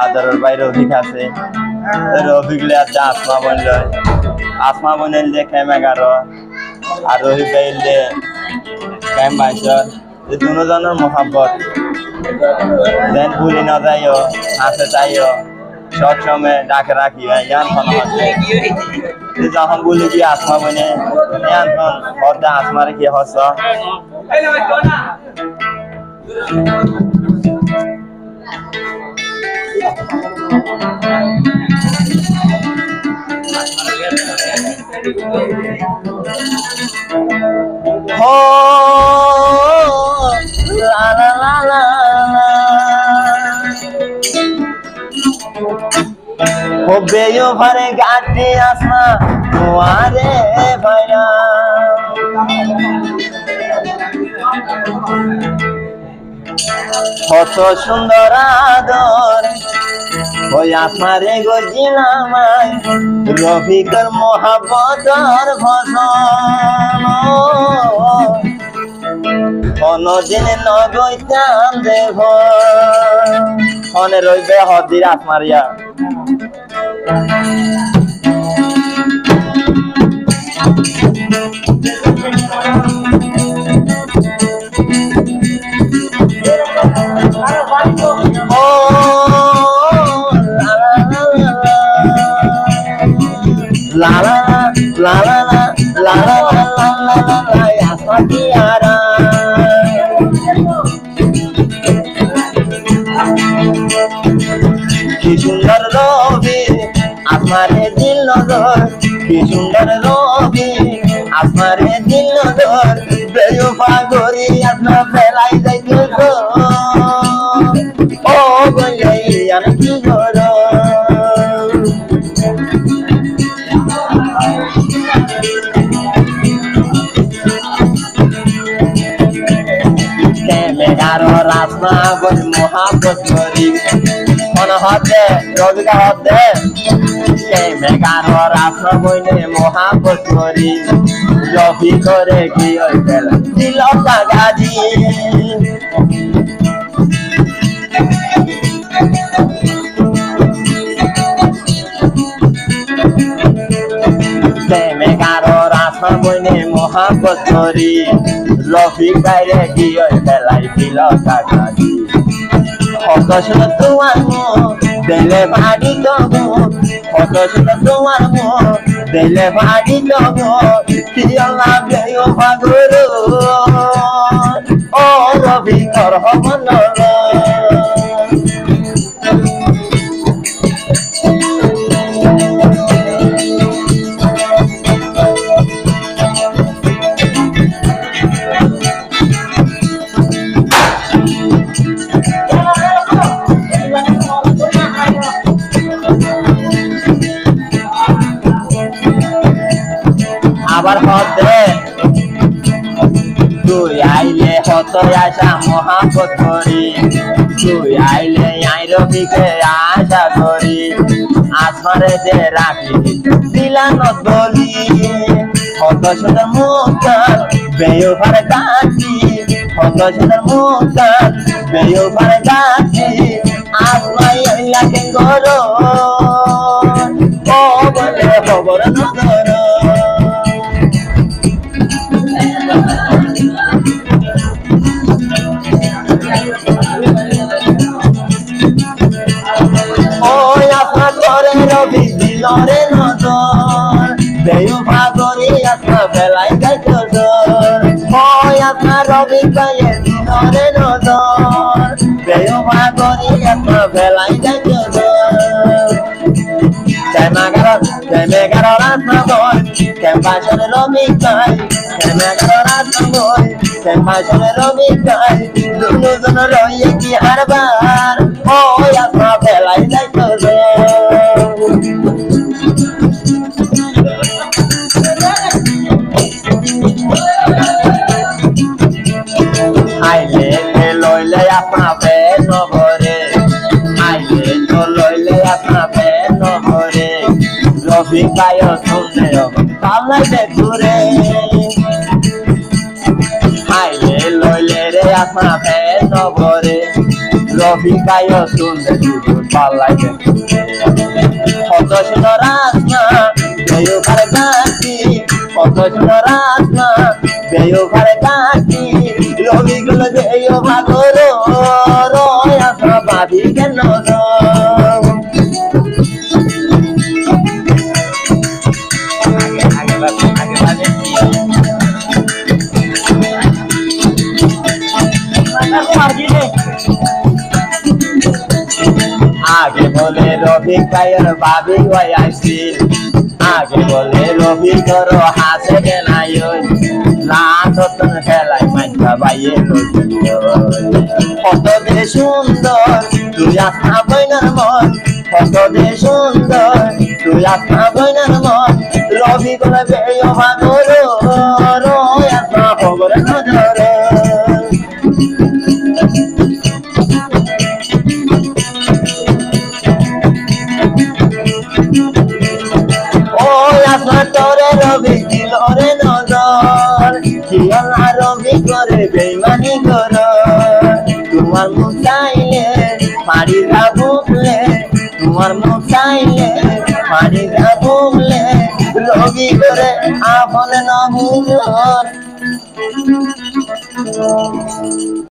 আদরের ভাই রফিক আছে রফিক লে আছে আসমা বনল যে ক্যাম 11 আর রফিক ভাই লে ক্যাম 22 দুজনের মোহাব্বত দেন ভুলি না যাইও হাসে চাইও সব সময় ডাকে রাখি ইয়ান ফোন হচ্ছে যখন বলি কি আসমা বনে ইয়ান ফোন হদ্দা আসমারে কি হস हो ला ला ला ला हो बेयो भरे गाते आसमा तुम्हारे भैया কত সুন্দর আদর ওই আসমারে গজিলামাই রফিকর মোহাব্বতর ভজন কোনদিন নগইতাম দেব মনে রইবে হদির আসমারিয়া La la la la la la la la la la la la ya Fatiara কি সুন্দর রবি আসমারে দিল নজর কি সুন্দর রবি আসমারে দিল নজর বেয়ুফা গরি আপনা ফেলাই যাইতো ও গই আমি কি করো রাসমা বল মোহাব্বত করি কোন হদে রবিকা হদে মেঘার রাসমা বইলে মোহাব্বত করি রবি করে কি ওই বেলা দিল গাজি মেঘার রাসমা বইলে মোহাব্বত করি রফিক বাইরে কি ওই বেলায় দিল কাকাজি কত সুন্দর তোমার মুখ দিলে ভাড়ি তবু কত সুন্দর তোমার মুখ দিলে ভাড়ি তবু প্রিয় লাগে ও ভাগর ও রফিকর হমন আবার হদে তুই আইলে হত আশা মোহাব্বত করি তুই আইলে আই রবিকে আশা করি আসমারে যে রাখি দিলানত বলি হত সুন্দর মুখান বেয়ুফার কাছি হত সুন্দর মুখান বেয়ুফার কাছি আসমাই লাগে গরো ও বলে খবর নগর রবি দিলরে নজর বেয়ুফা করি আত্মা বেলাই যাইতো হয় আত্মা রবি গায়ে দিলরে নজর বেয়ুফা করি আত্মা বেলাই যাইতো কেমেগার আত্মা বল কেম্পাসরে রবি গাই কেমেগার আত্মা বল কেম্পাসরে রবি গাই দুজন রয়ে কি হারবার হয় আত্মা বেলাই যাইতো আইলে লইলে আপনা পেট নভরে আইলে লইলে আপনা পেট নভরে রফিক ভাই শুনলে পাল্লাই দেখুরে আইলে লইলে রে আপনা পেট নভরে রফিক ভাইও শুনলে শুধু পাল্লাইতে কত সুন্দর আসমা বেয়ো ঘরে কাটি কত সুন্দর আসমা বেয়ো ঘরে কাটি রবি গুলো বেয়ো ভাগর রয় আসমা বাবি কেন आगे बोले रफिक भाइयों भाभी भाई आइसिल आगे बोले रफिक करो हासे के नायो लात तन खेलाई माइका भाइये কত দে সুন্দর তুই আসনা বইনার মন কত দে সুন্দর তুই আসনা বইনার মন রবি বলে বেয়ো ভাগর রয় আসনা খবর নজর তোরে রবি দিলরে নজর জিয়ালা রবি করে বেইমানি কর তোমার মুখ চাইলে মারি গাবুলে তোমার মুখ চাইলে মারি গাবুলে রবি করে আপন নবুল